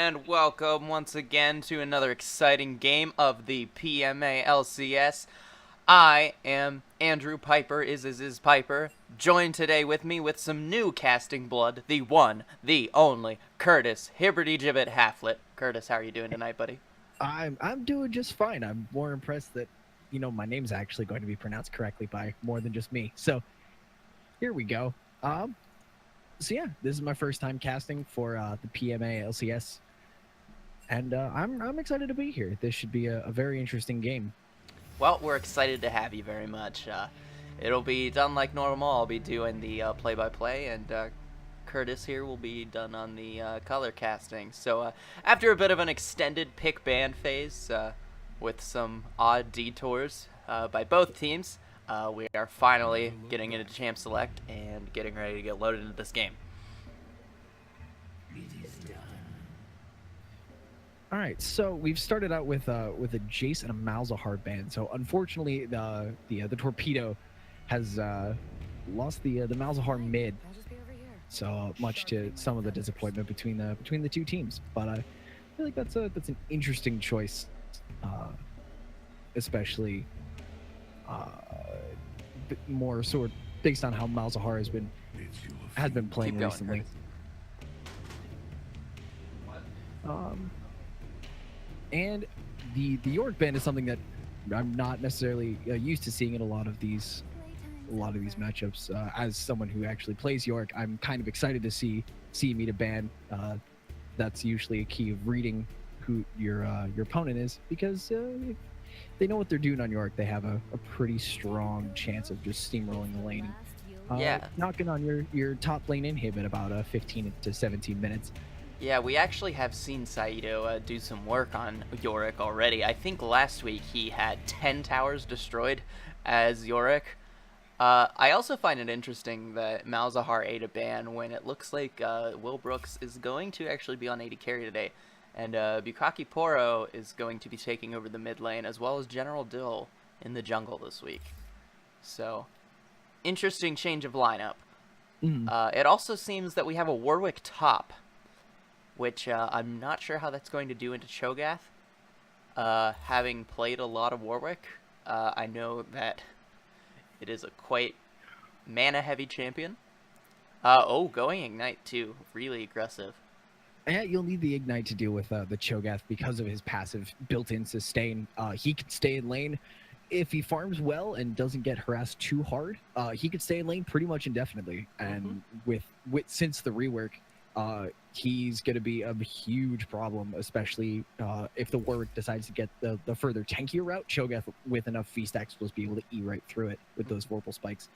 and welcome once again to another exciting game of the PMA LCS. I am Andrew Piper, is Piper, joined today with me with some new casting blood, the one, the only, Curtis Hibberty Gibbet Halflet. Curtis, how are you doing tonight, buddy? I'm doing just fine. I'm more impressed that my name's actually going to be pronounced correctly by more than just me. So here we go. So yeah, this is my first time casting for the PMA LCS, and I'm excited to be here. This should be a very interesting game. Well, we're excited to have you very much. It'll be done like normal. I'll be doing the play-by-play, and Curtis here will be done on the color casting. So after a bit of an extended pick ban phase with some odd detours by both teams, we are finally getting into Champ Select and getting ready to get loaded into this game. All right, so we've started out with a Jace and a Malzahar band. So unfortunately, the torpedo has lost the Malzahar mid. So much to some of the disappointment between the two teams. But I feel like that's an interesting choice, especially more sort of based on how Malzahar has been playing Keep going, recently. And the York band is something that I'm not necessarily used to seeing in a lot of these matchups. As someone who actually plays York, I'm kind of excited to see meet a band. That's usually a key of reading who your opponent is, because if they know what they're doing on York, they have a pretty strong chance of just steamrolling the lane. Knocking on your top lane inhib about 15 to 17 minutes. Yeah, we actually have seen Saito do some work on Yorick already. I think last week he had 10 towers destroyed as Yorick. I also find it interesting that Malzahar ate a ban when it looks like Will Brooks is going to actually be on AD carry today. And Bukaki Poro is going to be taking over the mid lane, as well as General Dill in the jungle this week. So, interesting change of lineup. It also seems that we have a Warwick top, which I'm not sure how that's going to do into Cho'Gath. Having played a lot of Warwick, I know that it is a quite mana-heavy champion. Going Ignite too. Really aggressive. Yeah, you'll need the Ignite to deal with the Cho'Gath because of his passive built-in sustain. He can stay in lane. If he farms well and doesn't get harassed too hard, he could stay in lane pretty much indefinitely. And with since the rework, he's going to be a huge problem, especially if the Warwick decides to get the further tankier route. Cho'Gath with enough fee stacks will be able to E right through it with those Vorpal spikes.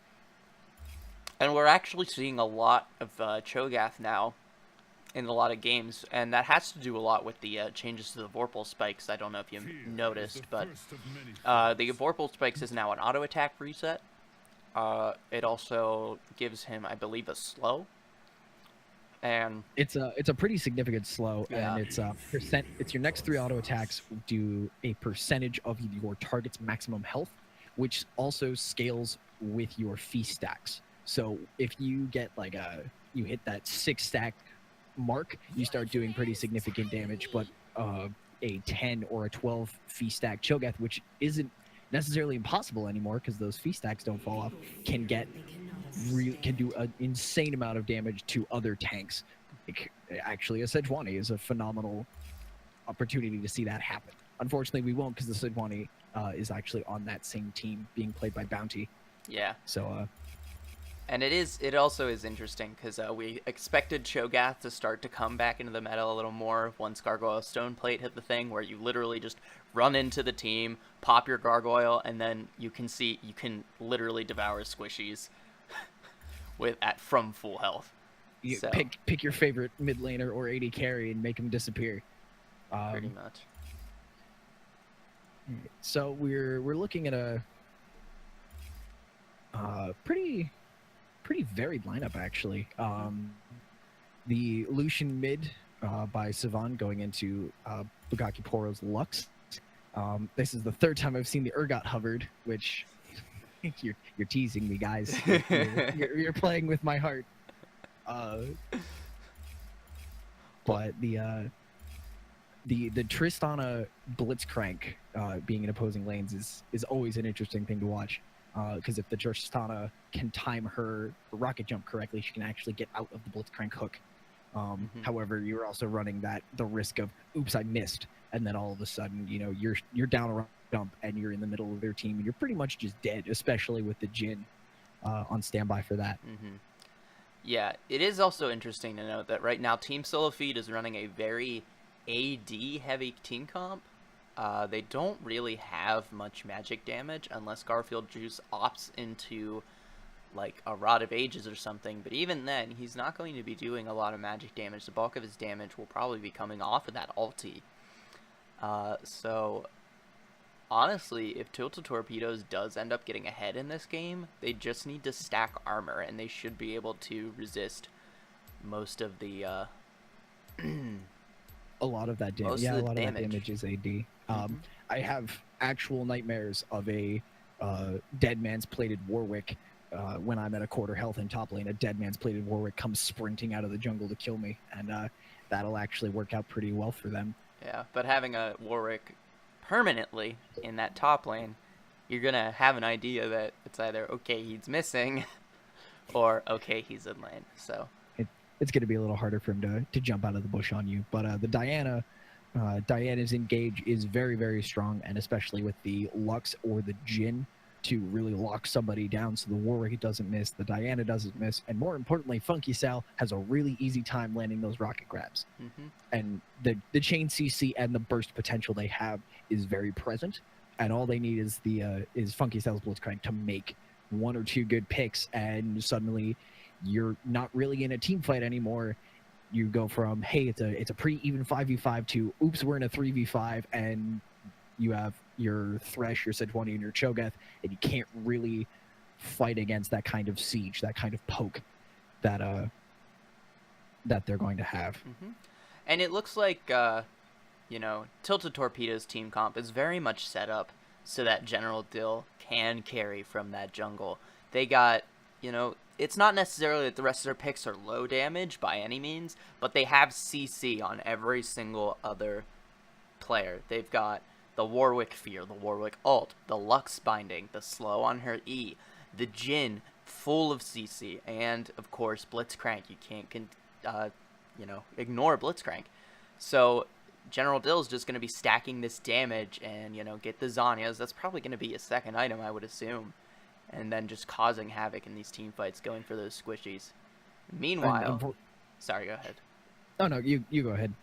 And we're actually seeing a lot of Cho'Gath now in a lot of games, and that has to do a lot with the changes to the Vorpal spikes. I don't know if you noticed, but the Vorpal spikes is now an auto attack reset. It also gives him, I believe, a slow. And it's a pretty significant slow, yeah. And it's your next 3 auto attacks do a percentage of your target's maximum health, which also scales with your fee stacks. So if you get you hit that 6 stack mark, you start doing pretty significant damage. But a 10 or a 12 fee stack Cho'Gath, which isn't necessarily impossible anymore because those fee stacks don't fall off, can do an insane amount of damage to other tanks. Actually, a Sejuani is a phenomenal opportunity to see that happen. Unfortunately, we won't, because the Sejuani is actually on that same team being played by Bounty. Yeah. So and it also is interesting because we expected Cho'Gath to start to come back into the meta a little more once Gargoyle Stoneplate hit the thing, where you literally just run into the team, pop your Gargoyle, and then you can literally devour squishies from full health. You pick your favorite mid laner or AD carry and make them disappear. Pretty much. So we're looking at a pretty varied lineup, actually. The Lucian mid by Sivan going into Bugaki Poro's Lux. This is the 3rd time I've seen the Urgot hovered, which you're teasing me, guys. You're playing with my heart. But the Tristana Blitzcrank being in opposing lanes is always an interesting thing to watch. Because if the Tristana can time her rocket jump correctly, she can actually get out of the Blitzcrank hook. However, you're also running the risk of, oops, I missed, and then all of a sudden, you're down a jump and you're in the middle of their team and you're pretty much just dead, especially with the Jin on standby for that. Yeah, it is also interesting to note that right now Team Solo Feed is running a very AD heavy team comp. They don't really have much magic damage unless Garfield Juice opts into like a Rod of Ages or something, but even then, he's not going to be doing a lot of magic damage. The bulk of his damage will probably be coming off of that ulti. So, honestly, if Tilted Torpedoes does end up getting ahead in this game, they just need to stack armor, and they should be able to resist most of the, a lot of that damage. Yeah, a lot of that damage is AD. I have actual nightmares of a dead man's plated Warwick when I'm at a quarter health in top lane. A dead man's plated Warwick comes sprinting out of the jungle to kill me, and that'll actually work out pretty well for them. Yeah, but having a Warwick permanently in that top lane, you're gonna have an idea that it's either okay he's missing, or okay he's in lane. So it's gonna be a little harder for him to jump out of the bush on you. But the Diana's engage is very, very strong, and especially with the Lux or the Jin to really lock somebody down so the Warwick doesn't miss, the Diana doesn't miss, and more importantly, Funky Sal has a really easy time landing those rocket grabs. And the chain CC and the burst potential they have is very present, and all they need is Funky Sal's Blitzcrank to make one or two good picks, and suddenly you're not really in a team fight anymore. You go from, hey, it's a pretty even 5v5 to, oops, we're in a 3v5, and you have your Thresh, your Sejuani, and your Cho'Gath, and you can't really fight against that kind of siege, that kind of poke that they're going to have. And it looks like, Tilted Torpedo's team comp is very much set up so that General Dill can carry from that jungle. They got, it's not necessarily that the rest of their picks are low damage by any means, but they have CC on every single other player. They've got the Warwick Fear, the Warwick Ult, the Lux Binding, the slow on her E, the Jin full of CC, and of course Blitzcrank. You can't ignore Blitzcrank. So General Dill's just going to be stacking this damage and, get the Zanyas. That's probably going to be a second item, I would assume. And then just causing havoc in these team fights, going for those squishies. Meanwhile... Sorry, go ahead. Oh, no, you go ahead.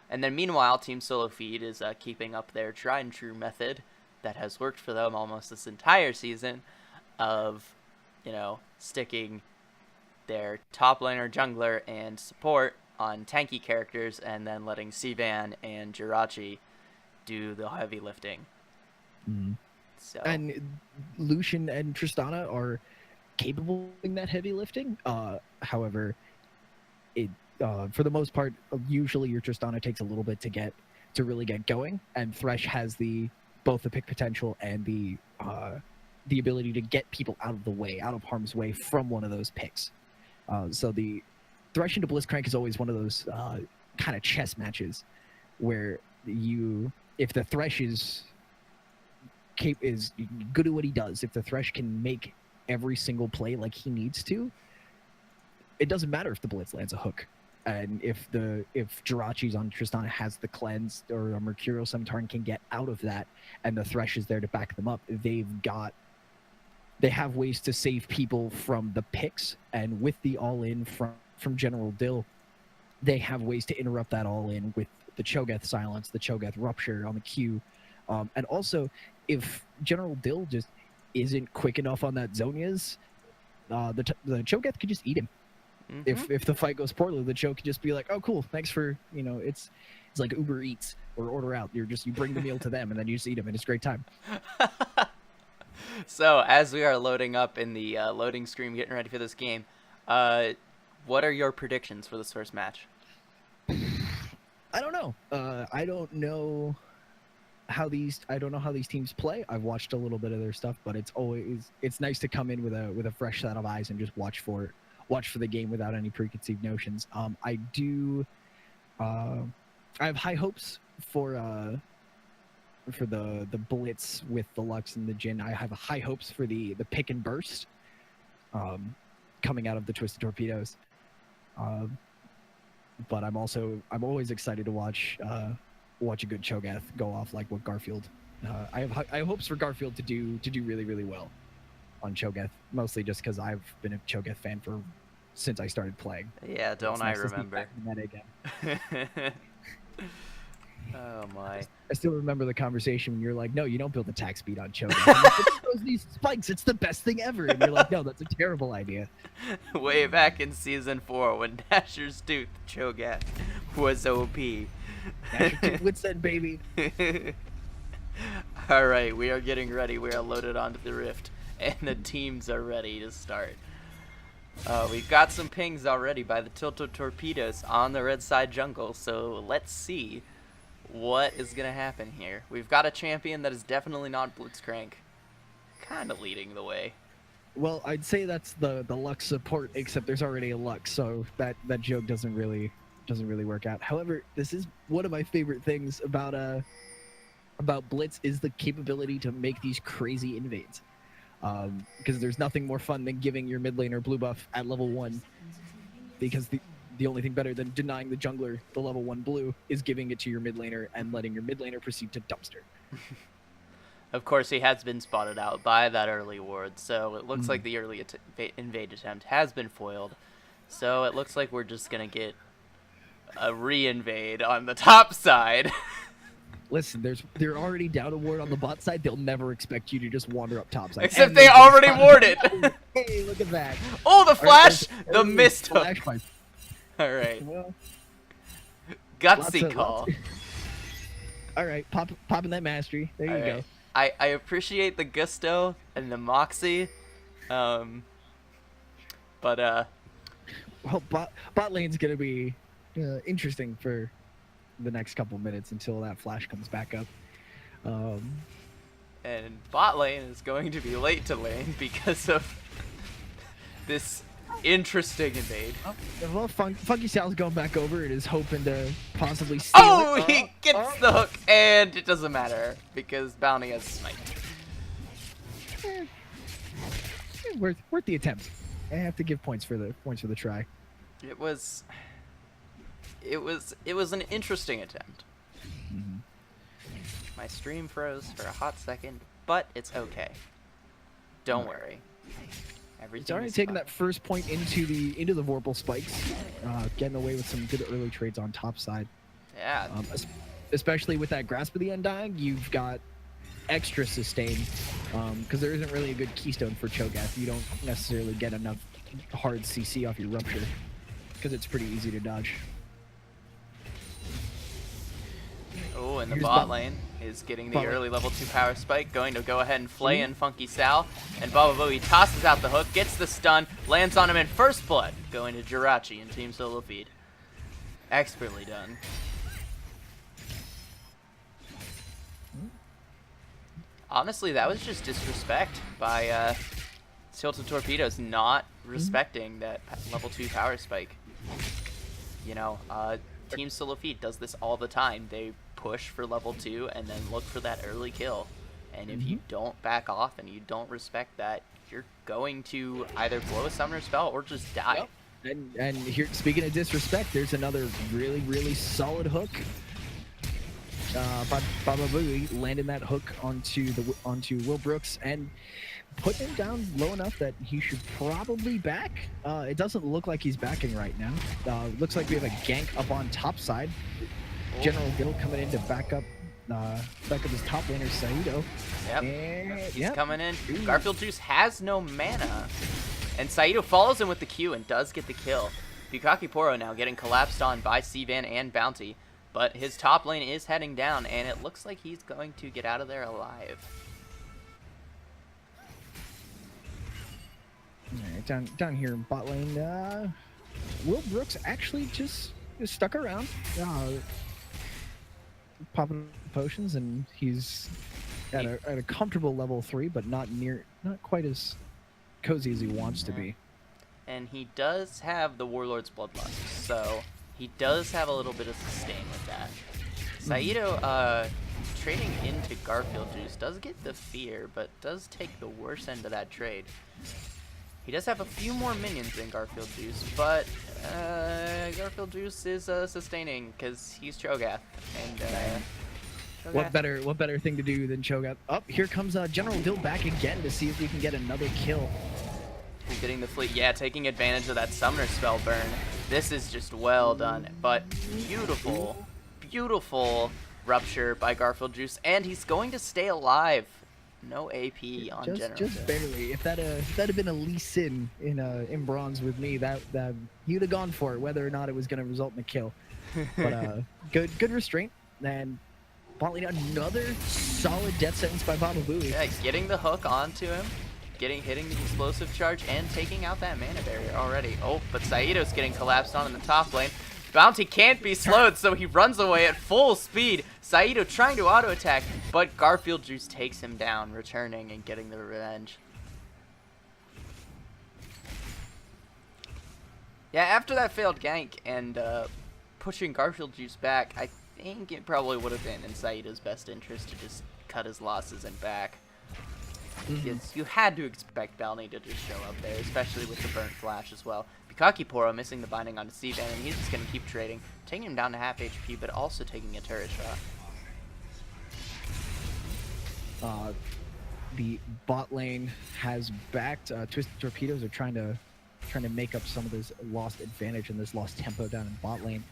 And then meanwhile, Team Solo Feed is keeping up their tried and true method that has worked for them almost this entire season of, sticking their top laner, jungler, and support on tanky characters, and then letting Sivan and Jirachi do the heavy lifting. So. And Lucian and Tristana are capable of doing that heavy lifting. However, for the most part, usually your Tristana takes a little bit to really get going, and Thresh has both the pick potential and the ability to get people out of harm's way from one of those picks. So the Thresh into Blitzcrank is always one of those kind of chess matches where if the Thresh is good at what he does, if the Thresh can make every single play like he needs to, it doesn't matter if the Blitz lands a hook. And if Jirachi's on Tristana has the cleanse, or a Mercurial Scimitar can get out of that, and the Thresh is there to back them up, they have ways to save people from the picks. And with the all-in from General Dill, they have ways to interrupt that all-in with the Cho'Gath silence, the Cho'Gath rupture on the Q. And also, if General Dill just isn't quick enough on that Zonias, the Cho'Gath could just eat him. If the fight goes poorly, the Cho could just be like, oh, cool, thanks for, it's like Uber Eats or Order Out. You bring the meal to them, and then you just eat them, and it's a great time. So, as we are loading up in the loading screen, getting ready for this game, what are your predictions for this first match? I don't know. I don't know how these teams play. I've watched a little bit of their stuff, but it's nice to come in with a fresh set of eyes and just watch for the game without any preconceived notions. I I have high hopes for the blitz with the Lux and the Jin. I have high hopes for the pick and burst coming out of the Twisted Torpedoes. But I'm always excited to watch a good Cho'Gath go off like what Garfield. I have hopes for Garfield to do really really well on Cho'Gath, mostly just because I've been a Cho'Gath fan since I started playing. Yeah, don't I remember? That again. Oh my! I still remember the conversation when you're like, "No, you don't build attack speed on Cho'Gath." I'm like, "It throws these spikes. It's the best thing ever." And you're like, "No, that's a terrible idea." Way back in season 4, when Dasher's Tooth Cho'Gath was OP. Dasher Tooth Witsend, baby. All right, we are getting ready. We are loaded onto the Rift, and the teams are ready to start. We've got some pings already by the Tilted Torpedoes on the red side jungle, so let's see what is going to happen here. We've got a champion that is definitely not Blitzcrank, kind of leading the way. Well, I'd say that's the Lux support, except there's already a Lux, so that joke doesn't really work out. However, this is one of my favorite things about Blitz is the capability to make these crazy invades. Because there's nothing more fun than giving your mid laner blue buff at level 1, because the only thing better than denying the jungler the level 1 blue is giving it to your mid laner and letting your mid laner proceed to dumpster. Of course, he has been spotted out by that early ward, so it looks like the early invade attempt has been foiled. So it looks like we're just going to get a re-invade on the top side. Listen, they're already down a ward on the bot side. They'll never expect you to just wander up top side. Except they already warded. Hey, look at that. Oh, the flash! Right, the mist hook. Flash All right. Well, Gutsy call. All right, popping that mastery. There you go. I appreciate the gusto and the moxie, but well, bot lane's gonna be interesting for the next couple minutes until that flash comes back up. And bot lane is going to be late to lane because of this interesting invade. Well, Funky Sal's going back over and is hoping to possibly steal it. He gets the hook, and it doesn't matter because Bounty has smite. Worth the attempt. I have to give points for the try. It was an interesting attempt. Mm-hmm. My stream froze for a hot second, but it's okay. Don't worry. It's already taken that first point into the Vorpal spikes, getting away with some good early trades on top side. Yeah. Especially with that Grasp of the Undying, you've got extra sustain, because there isn't really a good keystone for Cho'Gath. You don't necessarily get enough hard CC off your Rupture, because it's pretty easy to dodge. Oh, and the bot lane is getting the early level 2 power spike, going to go ahead and flay in Funky Sal, and Baba Booey tosses out the hook, gets the stun, lands on him in first blood, going to Jirachi in team solo feed. Expertly done. Honestly, that was just disrespect by Tilted Torpedoes not respecting that level 2 power spike. You know, team solo feed does this all the time. They push for level 2 and then look for that early kill. And if you don't back off and you don't respect that, you're going to either blow a summoner spell or just die. Yep. And here, speaking of disrespect, there's another really, really solid hook. Baba Booey landing that hook onto Will Brooks and putting him down low enough that he should probably back. It doesn't look like he's backing right now. Looks like we have a gank up on top side. General Gill coming in to back up his top laner, Saito. Yep. And, He's coming in. Garfield Juice has no mana. And Saito follows him with the Q and does get the kill. Bukaki Poro now getting collapsed on by Cvan and Bounty. But his top lane is heading down, and it looks like he's going to get out of there alive. Alright, down here in bot lane, Will Brooks actually just stuck around, popping potions, and he's at a comfortable level 3, but not quite as cozy as he wants to be. And he does have the Warlord's Bloodlust, so He does have a little bit of sustain with that. Saito, trading into Garfield Juice does get the fear, but does take the worst end of that trade. He does have a few more minions than Garfield Juice, but Garfield Juice is sustaining because he's Cho'Gath. And Cho'Gath. What better thing to do than Cho'Gath? Here comes General Dill back again to see if we can get another kill. He's getting the fleet, yeah, taking advantage of that summoner spell burn. This is just well done, but beautiful, beautiful rupture by Garfield Juice, and he's going to stay alive. No AP on General. Just barely. If that had been a Lee Sin in bronze with me, that you'd have gone for it, whether or not it was going to result in a kill. But good restraint, and finally another solid death sentence by Baba Booey. Yeah, getting the hook onto him. Hitting the explosive charge and taking out that mana barrier already. Oh, but Saito's getting collapsed on in the top lane. Bounty can't be slowed, so he runs away at full speed. Saito trying to auto attack, but Garfield Juice takes him down, returning and getting the revenge. Yeah, after that failed gank and pushing Garfield Juice back, I think it probably would have been in Saito's best interest to just cut his losses and back. You had to expect Balny to just show up there, especially with the burnt flash as well. Bukaki-Poro missing the binding onto C-Van, and he's just going to keep trading, taking him down to half HP, but also taking a turret shot. The bot lane has backed. Twisted Torpedoes are trying to make up some of this lost advantage and this lost tempo down in bot lane.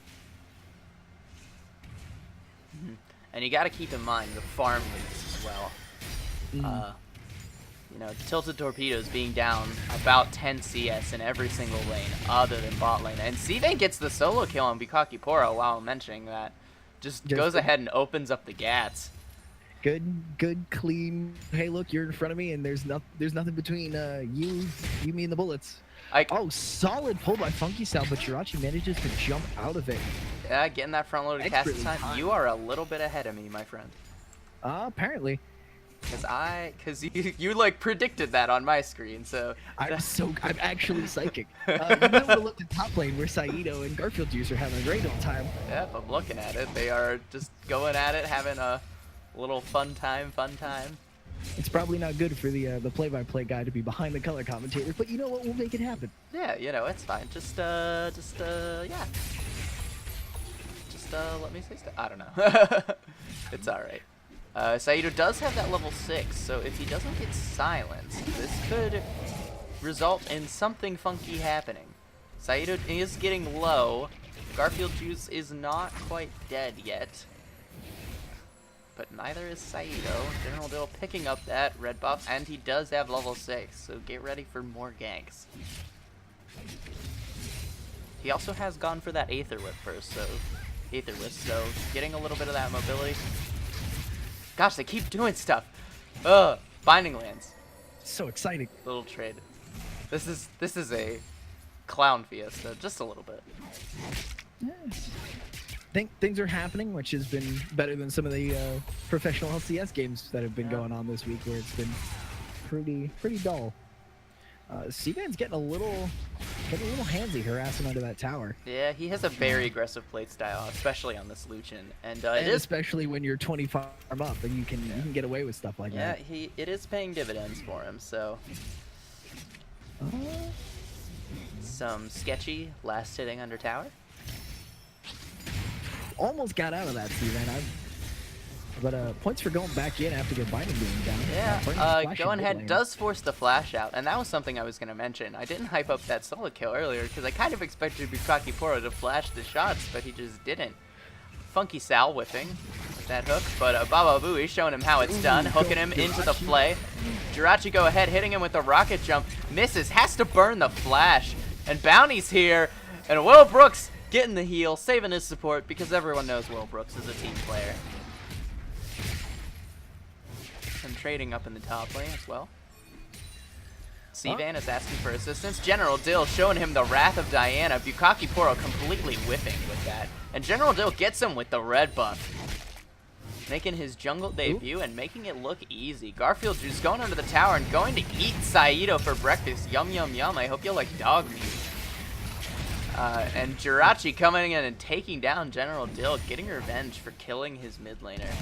And you got to keep in mind the farm leads as well. You know, Tilted Torpedoes being down about 10 CS in every single lane other than bot lane. And C-Van gets the solo kill on Bukaki-Poro while mentioning that. Just goes ahead and opens up the gats. Good, clean. Hey, look, you're in front of me, and there's nothing between you, me, and the bullets. Oh, solid pull by Funky Sal, but Jirachi manages to jump out of it. Yeah, getting that front-loaded cast time. You are a little bit ahead of me, my friend. Apparently. Cause you like predicted that on my screen, so I'm actually psychic. You might want to look at top lane where Saito and Garfield Juice are having a great old time. Yep, I'm looking at it. They are just going at it, having a little fun time. It's probably not good for the play-by-play guy to be behind the color commentator, but you know what? We'll make it happen. Yeah, you know, it's fine. Just yeah. Just let me say stuff. I don't know. It's all right. Saito does have that level 6, so if he doesn't get silenced, this could result in something funky happening. Saito is getting low. Garfield Juice is not quite dead yet. But neither is Saito. General Dill picking up that red buff, and he does have level 6, so get ready for more ganks. He also has gone for that Aether Whip first, so getting a little bit of that mobility. Gosh, they keep doing stuff. Ugh, Binding Lands. So exciting. Little trade. This is a clown fiesta, just a little bit. Yes. Things are happening, which has been better than some of the professional LCS games that have been going on this week, where it's been pretty dull. C-Van's getting a little handsy harassing under that tower. Yeah, he has a very aggressive playstyle, especially on this Lucian, and especially when you're 20 farm up and you can get away with stuff like that. Yeah, it is paying dividends for him. So some sketchy last hitting under tower. Almost got out of that, C-Van. But points for going back in after their binding being down. Yeah, going ahead does force the flash out, and that was something I was going to mention. I didn't hype up that solo kill earlier because I kind of expected Bukaki-Poro to flash the shots, but he just didn't. Funky Sal whiffing with that hook, but Baba Booey showing him how it's done, hooking him into the play. Jirachi go ahead, hitting him with a rocket jump, misses, has to burn the flash, and Bounty's here, and Will Brooks getting the heal, saving his support because everyone knows Will Brooks is a team player. And trading up in the top lane as well. C-Van is asking for assistance. General Dill showing him the Wrath of Diana. Bukaki-Poro completely whiffing with that. And General Dill gets him with the red buff. Making his jungle debut and making it look easy. Garfield Juice going under the tower and going to eat Saito for breakfast. Yum, yum, yum. I hope you like dog meat. And Jirachi coming in and taking down General Dill, getting revenge for killing his mid laner.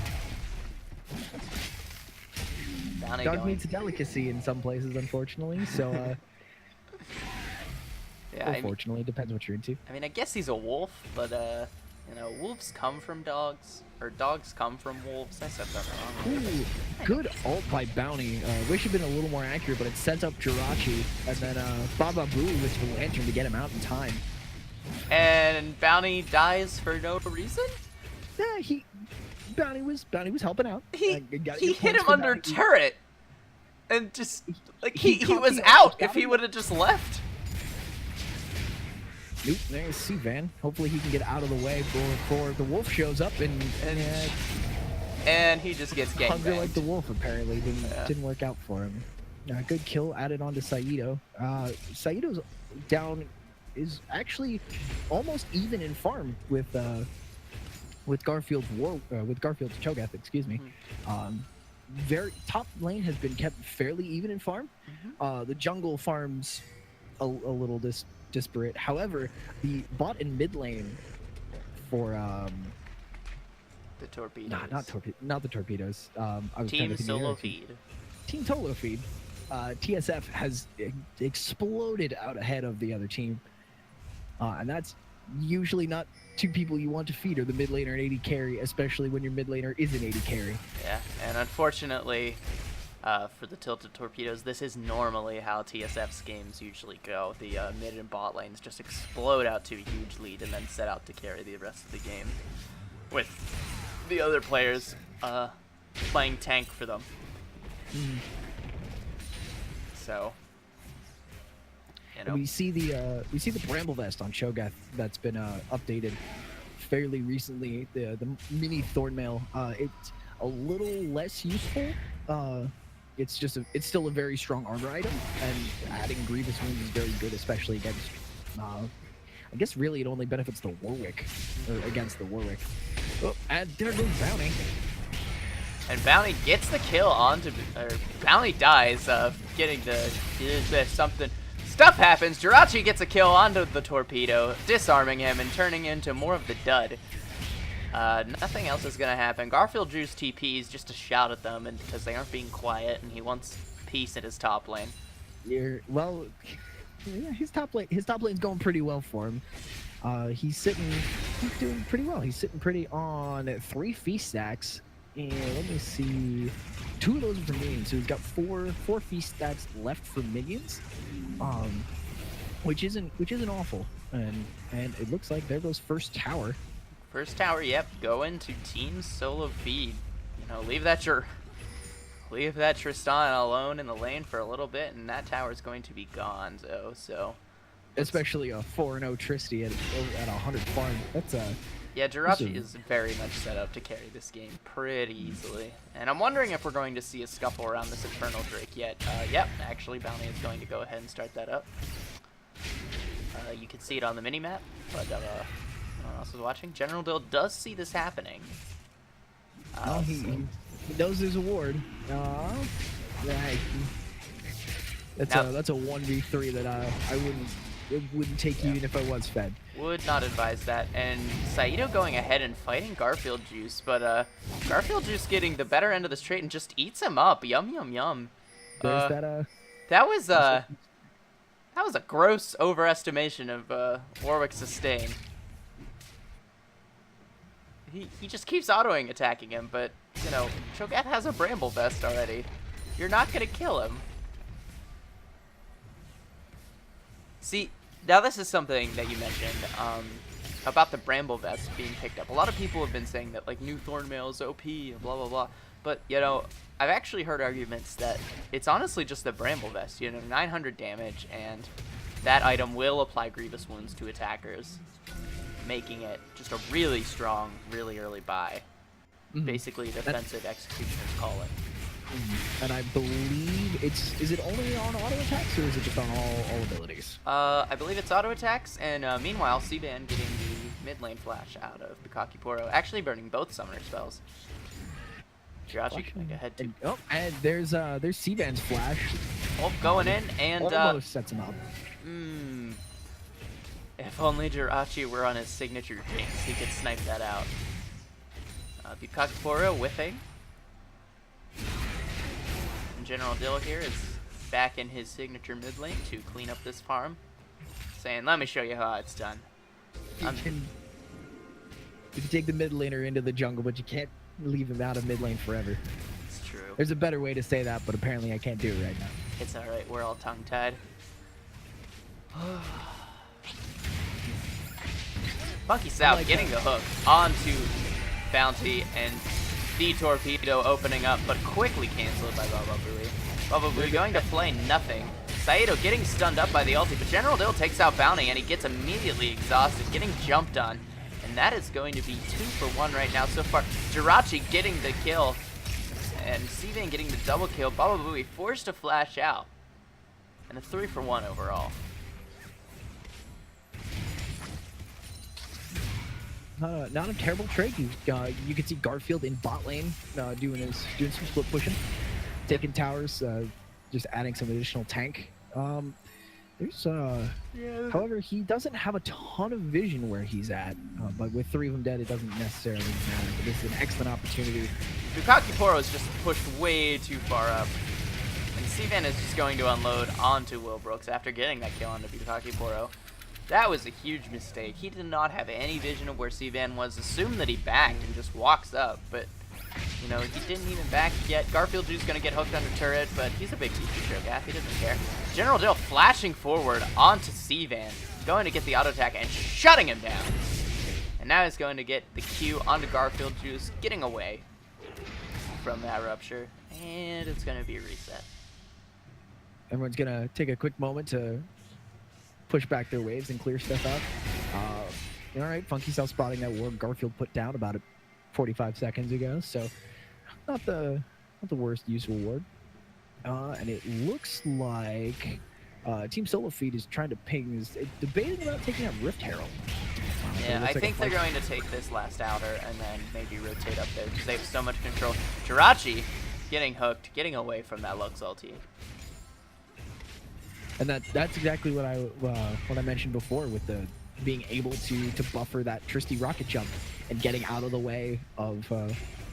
Bounty Dog going. meat's a delicacy in some places, unfortunately. So, Yeah, unfortunately, depends what you're into. I mean, I guess he's a wolf, but you know, wolves come from dogs, or dogs come from wolves. I said that wrong. Ooh, good ult by Bounty. Wish it'd been a little more accurate, but it sets up Jirachi, and then Baba Boo with the lantern to get him out in time. And Bounty dies for no reason? Yeah, Bounty was helping out. He hit him for under Bounty. turret, and just like he caught was the out ult. if he would have just left. Nope, there's C-Van. Hopefully he can get out of the way before the wolf shows up And he just gets hungry gangbanged. like the wolf. Apparently didn't work out for him. Good kill added on to Saito. Saito's down is actually almost even in farm with Garfield's Cho'Gath, excuse me. Very top lane has been kept fairly even in farm. The jungle farms a little disparate. However, the bot and mid lane for The torpedoes. not the torpedoes. I was trying Team to think of the solo other team. feed. Team Solo Feed. TSF has exploded out ahead of the other team. And that's usually not two people you want to feed, or the mid laner and AD carry, especially when your mid laner is an AD carry. Yeah, and unfortunately, for the tilted torpedoes, this is normally how TSF's games usually go. The mid and bot lanes just explode out to a huge lead and then set out to carry the rest of the game, with the other players playing tank for them. So, you know, We see the Bramble Vest on Cho'Gath that's been updated fairly recently. The mini Thornmail. It's a little less useful. It's still a very strong armor item, and adding Grievous Wounds is very good, especially against. I guess really it only benefits the Warwick, or against the Warwick. Oh, and there goes Bounty. and Bounty gets the kill onto, or Bounty dies, getting the something. Stuff happens. Jirachi gets a kill onto the torpedo, disarming him and turning into more of the dud. Nothing else is gonna happen. Garfield Juice TPs just to shout at them, and because they aren't being quiet, and he wants peace in his top lane. Well, yeah, his top lane's going pretty well for him. He's doing pretty well. He's sitting pretty on 3 feast stacks, and let me see, 2 of those are for minions. So he's got four feast stacks left for minions, which isn't awful. And it looks like there goes first tower. First tower, yep, go into Team Solo Feed. You know, leave that Tristan alone in the lane for a little bit, and that tower is going to be gone. So Especially a 4-0 Tristy at 100 farm. That's yeah, Jirachi is very much set up to carry this game pretty easily. And I'm wondering if we're going to see a scuffle around this Eternal Drake yet. Yep, actually Bounty is going to go ahead and start that up. You can see it on the mini-map, but no one else is watching. General Dill does see this happening. He knows there's a ward. That's a 1v3 that I wouldn't take even if I was fed. Would not advise that. And Saito going ahead and fighting Garfield Juice, but Garfield Juice getting the better end of this trade and just eats him up. Yum yum yum. There's that was a gross overestimation of Warwick's sustain. He just keeps autoing attacking him, but you know, Cho'Gath has a Bramble Vest already. You're not gonna kill him. See, now this is something that you mentioned about the Bramble Vest being picked up. A lot of people have been saying that like new Thornmail is OP and blah blah blah, but you know, I've actually heard arguments that it's honestly just the Bramble Vest. You know, 900 damage, and that item will apply Grievous Wounds to attackers, making it just a really strong, really early buy. Basically, defensive executioner's calling. And I believe is it only on auto attacks, or is it just on all abilities? I believe it's auto attacks, and meanwhile, C-Ban getting the mid lane flash out of Bukaki Poro, actually burning both summoner spells. Jirachi can make a head to. And there's C-Ban's flash. Oh, going in, and almost sets him up. If only Jirachi were on his signature Jinx, he could snipe that out. Bukakiporo whiffing. And General Dill here is back in his signature mid lane to clean up this farm. Saying, let me show you how it's done. You can take the mid laner into the jungle, but you can't leave him out of mid lane forever. It's true. There's a better way to say that, but apparently I can't do it right now. It's alright, we're all tongue-tied. Funky Sal like getting the hook onto Bounty, and the torpedo opening up, but quickly canceled by Baba Booey. Baba Booey going to play nothing. Saito getting stunned up by the ulti, but General Dill takes out Bounty, and he gets immediately exhausted, getting jumped on. And that is going to be 2 for 1 right now so far. Jirachi getting the kill, and Sivan getting the double kill. Baba Booey forced to flash out. And a 3 for 1 overall. Not a terrible trade. You can see Garfield in bot lane doing some split pushing, taking towers, just adding some additional tank. However, he doesn't have a ton of vision where he's at, but with 3 of them dead, it doesn't necessarily matter. But this is an excellent opportunity. Bukakiporo is just pushed way too far up, and Sivan is just going to unload onto Wilbrooks after getting that kill onto Bukakiporo. That was a huge mistake. He did not have any vision of where Sivan was. Assumed that he backed and just walks up, but you know, he didn't even back yet. Garfield Jew's gonna get hooked under turret, but he's a big feature Shogath. He doesn't care. General Dill flashing forward onto Sivan, going to get the auto attack and shutting him down. And now he's going to get the Q onto Garfield Juice, getting away from that rupture, and it's gonna be a reset. Everyone's gonna take a quick moment to push back their waves and clear stuff out. All right, Funky Cell spotting that ward Garfield put down about 45 seconds ago, so not the worst useful ward. And it looks like Team Solo Feed is trying to ping, is debating about taking out Rift Herald. Yeah, I think they're going to take this last outer and then maybe rotate up there because they have so much control. Jirachi getting hooked, getting away from that Lux ulti. And that's exactly what I mentioned before with the being able to buffer that Tristy rocket jump and getting out of the way of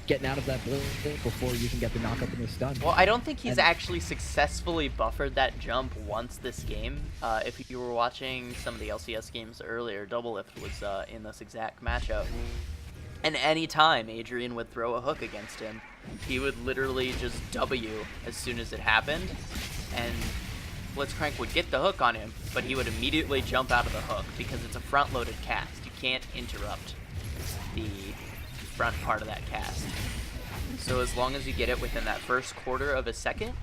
getting out of that blink before you can get the knock up and the stun. Well, I don't think he's actually successfully buffered that jump once this game. If you were watching some of the LCS games earlier, Doublelift was in this exact matchup. And anytime Adrian would throw a hook against him, he would literally just W as soon as it happened, and Blitzcrank would get the hook on him, but he would immediately jump out of the hook because it's a front-loaded cast. You can't interrupt the front part of that cast. So as long as you get it within that first quarter of a second,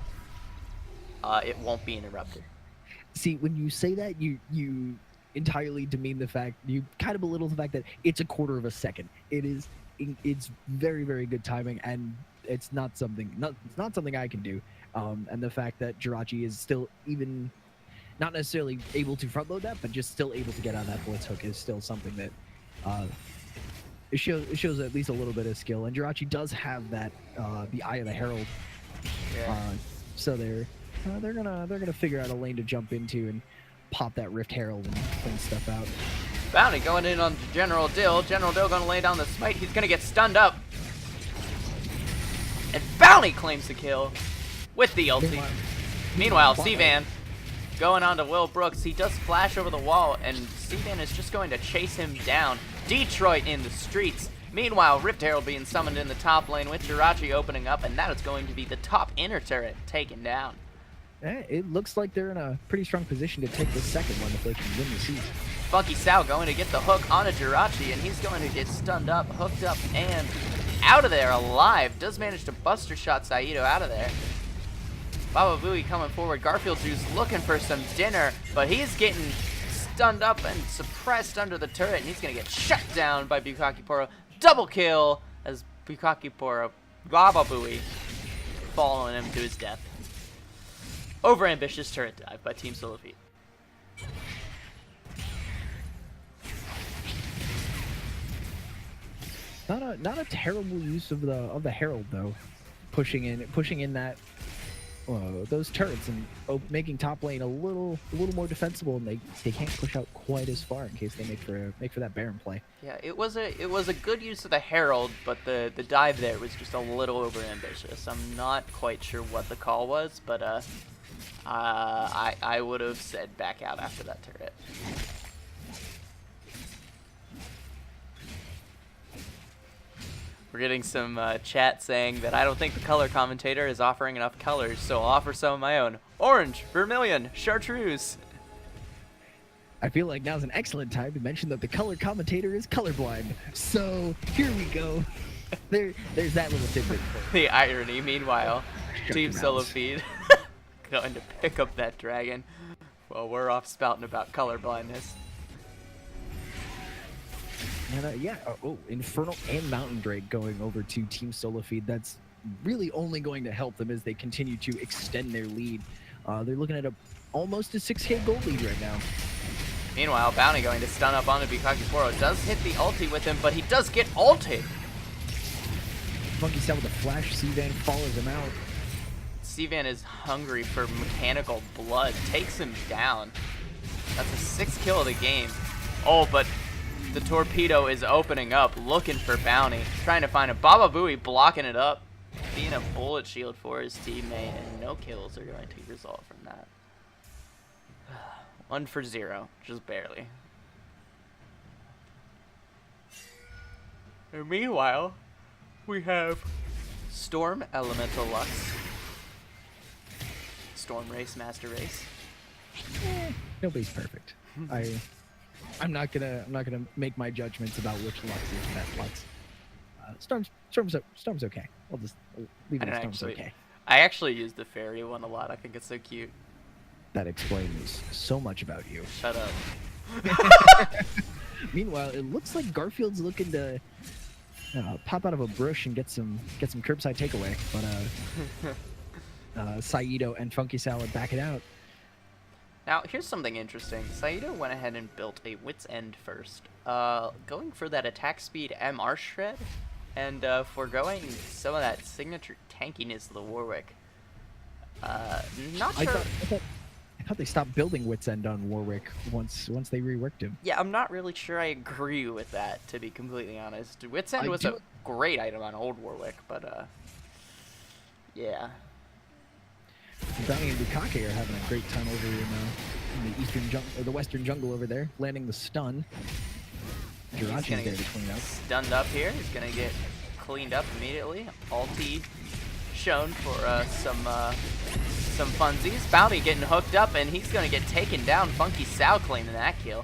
it won't be interrupted. See, when you say that, you entirely demean the fact, you kind of belittle the fact that it's a quarter of a second. It's very, very good timing, and it's not something I can do. And the fact that Jirachi is still even not necessarily able to front load that, but just still able to get on that blitz hook is still something that it shows at least a little bit of skill. And Jirachi does have that the Eye of the Herald, so they're gonna figure out a lane to jump into and pop that Rift Herald and clean stuff out. Bounty going in on General Dill. General Dill gonna lay down the smite. He's gonna get stunned up. And Bounty claims the kill with the ulti. Meanwhile, Sivan going on to Will Brooks. He does flash over the wall, and Sivan is just going to chase him down. Detroit in the streets. Meanwhile, Rift Herald being summoned in the top lane with Jirachi opening up, and that is going to be the top inner turret taken down. It looks like they're in a pretty strong position to take the second one if they can win the season. Funky Sal going to get the hook onto Jirachi, and he's going to get stunned up, hooked up, and out of there alive. Does manage to buster shot Saito out of there. Baba Booey coming forward. Garfield Juice looking for some dinner, but he's getting stunned up and suppressed under the turret, and he's going to get shut down by Bukakiporo. Double kill as Bukakiporo, Baba Booey, following him to his death. Overambitious turret dive by Team Solo Feet. Not a terrible use of the Herald though, pushing in that those turrets and making top lane a little more defensible, and they can't push out quite as far in case they make for that Baron play. Yeah, it was a good use of the Herald, but the dive there was just a little over ambitious. I'm not quite sure what the call was, but I would have said back out after that turret. We're getting some chat saying that I don't think the color commentator is offering enough colors, so I'll offer some of my own. Orange, vermilion, chartreuse. I feel like now's an excellent time to mention that the color commentator is colorblind. So here we go. There's that little tidbit for you. The irony. Meanwhile, Shut Team your Solo mouths. Feed going to pick up that dragon. Well, we're off spouting about color blindness. And Infernal and Mountain Drake going over to Team Solo Feed. That's really only going to help them as they continue to extend their lead. They're looking at almost a 6K gold lead right now. Meanwhile, Bounty going to stun up onto Bukakiforo. Does hit the ulti with him, but he does get ulted. Funky Cell with a flash. Sivan follows him out. Sivan is hungry for mechanical blood. Takes him down. That's a 6th kill of the game. Oh, but the torpedo is opening up, looking for Bounty. Trying to find a Baba Booey, blocking it up. Being a bullet shield for his teammate, and no kills are going to result from that. 1 for 0, just barely. And meanwhile, we have Storm, Elemental Lux, Storm Race, Master Race. Nobody's perfect. I'm not gonna make my judgments about which Lux is the best Lux. Storm's okay. I'll just leave it as Storm's okay. I actually use the fairy one a lot. I think it's so cute. That explains so much about you. Shut up. Meanwhile, it looks like Garfield's looking to pop out of a bush and get some curbside takeaway, but Saito and Funky Salad back it out. Now, here's something interesting. Saito went ahead and built a Wit's End first, going for that attack speed MR shred, and foregoing some of that signature tankiness of the Warwick. Not sure. I thought they stopped building Wit's End on Warwick once they reworked him. Yeah, I'm not really sure I agree with that, to be completely honest. Wit's End was a great item on old Warwick, but yeah. Bounty and Bukake are having a great time over in the eastern jungle, or the western jungle over there, landing the stun. Jirachi's there to clean up. Stunned up here. He's gonna get cleaned up immediately. Ulti shown for some funsies. Bounty getting hooked up, and he's gonna get taken down. Funky Sal claiming that kill.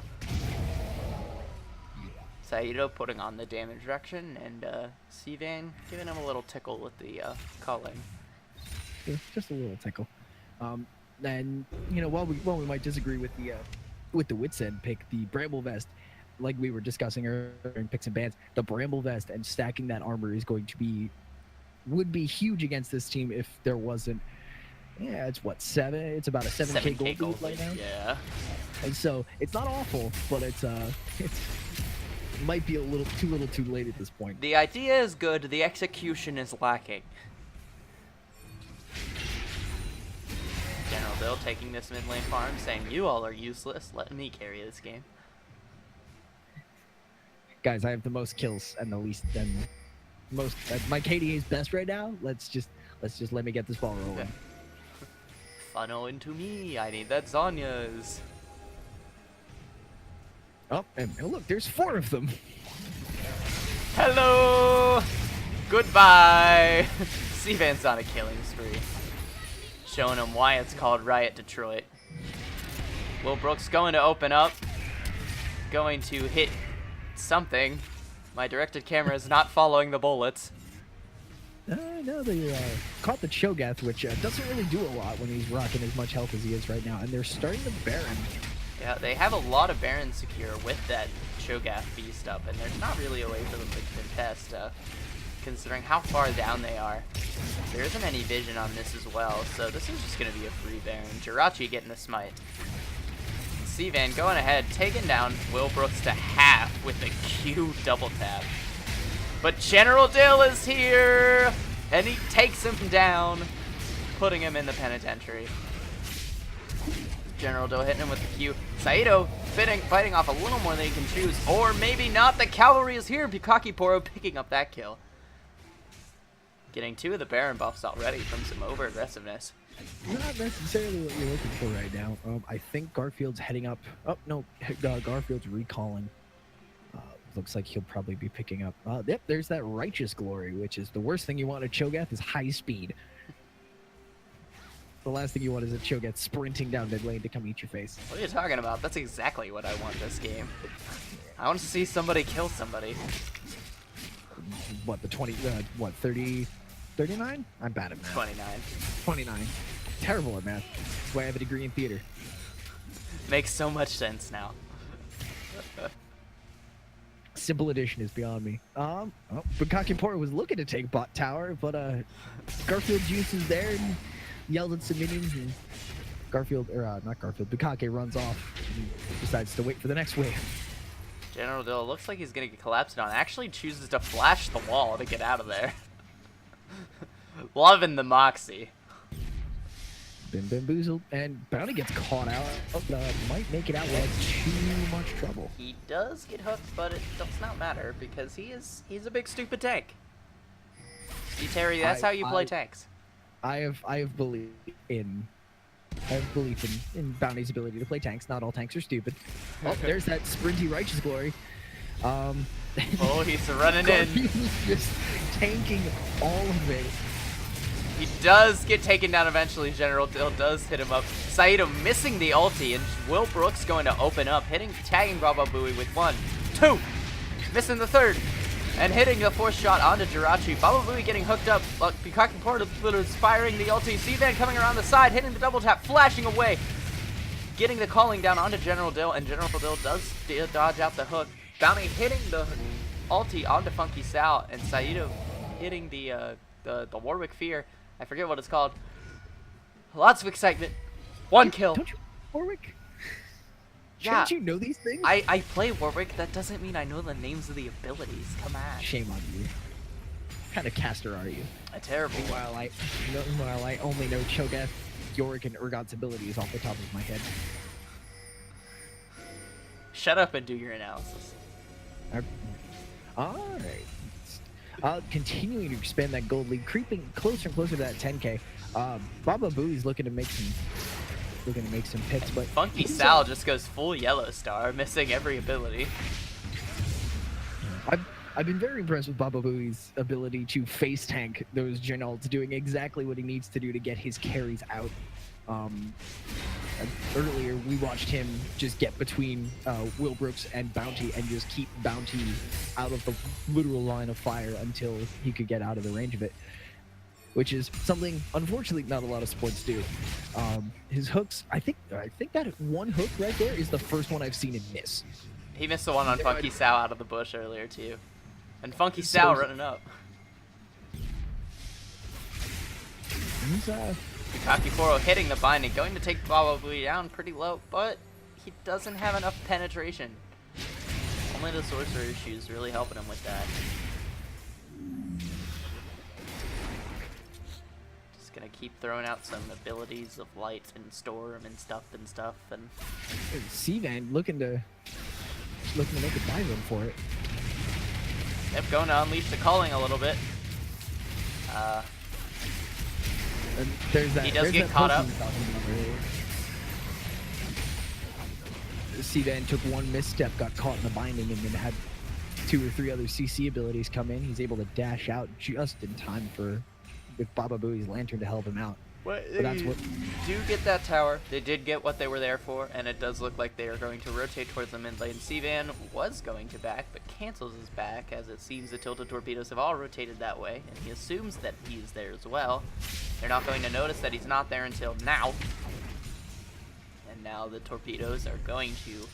Saito putting on the damage reduction, and Sivan giving him a little tickle with the culling. Yeah, just a little tickle. And while we might disagree with the Wit's End pick, the Bramble Vest, like we were discussing earlier in picks and bans, the Bramble Vest and stacking that armor is would be huge against this team if there wasn't. Yeah, it's what, 7? It's about a 7K gold lead right now. Yeah. And so it's not awful, but it might be a little too late at this point. The idea is good. The execution is lacking. General Bill taking this mid lane farm, saying you all are useless. Let me carry this game. Guys, I have the most kills and the least and most. My KDA is best right now. Let's just let me get this ball rolling. Okay. Funnel into me. I need that Zonya's. Oh, and look, there's 4 of them. Hello. Goodbye. Sivan's on a killing spree. Showing him why it's called Riot Detroit. Will Brooks going to open up. Going to hit something. My directed camera is not following the bullets. No, they caught the Cho'Gath, which doesn't really do a lot when he's rocking as much health as he is right now. And they're starting the Baron. Yeah, they have a lot of Baron secure with that Cho'Gath beast up, and there's not really a way for them to contest, considering how far down they are. There isn't any vision on this as well, so this is just going to be a free Baron. Jirachi getting the smite. Sivan going ahead, taking down Will Brooks to half with a Q double tap. But General Dill is here, and he takes him down, putting him in the penitentiary. General Doe hitting him with the Q. Saito fighting off a little more than he can choose. Or maybe not. The cavalry is here. Bukaki Poro picking up that kill. Getting 2 of the Baron buffs already from some over-aggressiveness. Not necessarily what you're looking for right now. I think Garfield's heading up. Oh, no. Garfield's recalling. Looks like he'll probably be picking up. Yep, there's that Righteous Glory, which is the worst thing you want at Cho'Gath is high speed. The last thing you want is a Cho'Gath sprinting down mid lane to come eat your face. What are you talking about? That's exactly what I want this game. I want to see somebody kill somebody. What, the 30, 39? I'm bad at math. 29. Terrible at math. That's why I have a degree in theater. Makes so much sense now. Simple addition is beyond me. Bukaki Poro was looking to take bot tower, but Garfield Juice is there and yelled at some minions, and Bukake runs off and decides to wait for the next wave. General Dill looks like he's going to get collapsed on. Actually chooses to flash the wall to get out of there. Loving the moxie. Been bamboozled, and Bounty gets caught out. Might make it out without too much trouble. He does get hooked, but it does not matter because he's a big stupid tank. See, Terry, that's how you play tanks. I have belief in Bounty's ability to play tanks. Not all tanks are stupid. Oh, there's that sprinty Righteous Glory. Oh, he's running in. He's just tanking all of it. He does get taken down eventually. General Dill does hit him up. Saito missing the ulti, and Will Brooks going to open up, tagging Baba Booey with 1, 2, missing the 3rd, and hitting the 4th shot onto Jirachi. Baba Booey getting hooked up. Bukaki Poro is firing the ulti. C-Van coming around the side, hitting the double tap, flashing away, getting the calling down onto General Dill, and General Dill does dodge out the hook. Bounty hitting the ulti onto Funky Sal, and Saito hitting the Warwick Fear. I forget what it's called. Lots of excitement. 1 kill. Don't you, Warwick? Yeah. Shouldn't you know these things? I play Warwick. That doesn't mean I know the names of the abilities. Come on. Shame on you. What kind of caster are you? A terrible one. While I only know Cho'Gath, Yorick, and Urgot's abilities off the top of my head. Shut up and do your analysis. All right. Continuing to expand that gold lead, creeping closer and closer to that 10K. Baba Booey's looking to make some picks, but Funky Sal just goes full yellow star, missing every ability. I've been very impressed with Baba Booey's ability to face tank those Gen ults, doing exactly what he needs to do to get his carries out. Earlier, we watched him just get between Will Brooks and Bounty and just keep Bounty out of the literal line of fire until he could get out of the range of it, which is something, unfortunately, not a lot of supports do. His hooks, I think that 1 hook right there is the first one I've seen him miss. He missed the one on Funky Sal out of the bush earlier, too. And Funky Sal running up. He's, Bukaki Poro hitting the binding, going to take Baba Booey down pretty low, but he doesn't have enough penetration. Only the Sorcerer issues really helping him with that. Just gonna keep throwing out some abilities of light and storm and stuff. And C-Van looking to make a dive in for it. Yep, going to unleash the calling a little bit. And there's that, he does get caught up. C-Van took 1 misstep, got caught in the binding, and then had 2 or 3 other CC abilities come in. He's able to dash out just in time with Baba Booey's lantern to help him out. But that's what do get that tower. They did get what they were there for, and it does look like they are going to rotate towards the mid lane. C-Van was going to back, but cancels his back as it seems the tilted torpedoes have all rotated that way, and he assumes that he's there as well. They're not going to notice that he's not there until now. And now the torpedoes are going to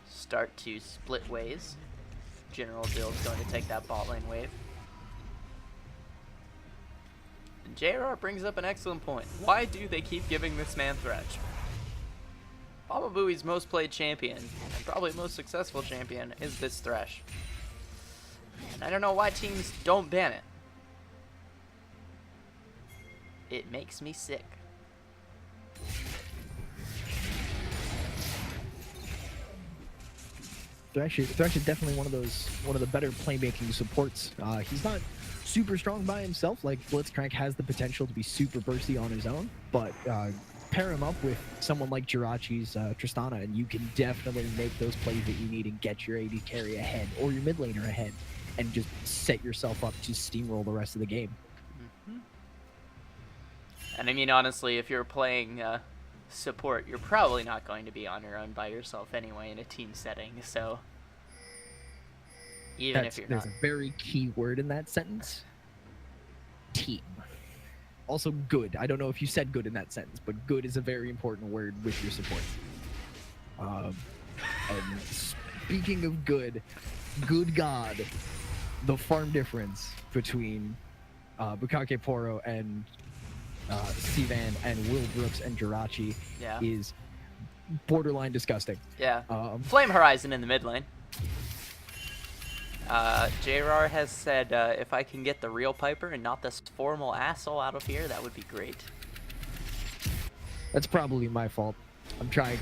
start to split ways. General Dill is going to take that bot lane wave. And JRR brings up an excellent point. Why do they keep giving this man Thresh? Baba Booey's most played champion, and probably most successful champion, is this Thresh. And I don't know why teams don't ban it. It makes me sick. Thresh is definitely one of the better playmaking supports. He's not super strong by himself. Like Blitzcrank has the potential to be super bursty on his own, but pair him up with someone like Jirachi's Tristana, and you can definitely make those plays that you need and get your AD carry ahead or your mid laner ahead, and just set yourself up to steamroll the rest of the game. Mm-hmm. And I mean, honestly, if you're playing support, you're probably not going to be on your own by yourself anyway in a team setting, so even if you're not. There's a very key word in that sentence. Team. Also good. I don't know if you said good in that sentence, but good is a very important word with your support. And speaking of good God, the farm difference between Bukake Poro and Sivan and Will Brooks and Jirachi is borderline disgusting. Yeah. Flame Horizon in the mid lane. JR has said, if I can get the real Piper and not this formal asshole out of here, that would be great. That's probably my fault. I'm trying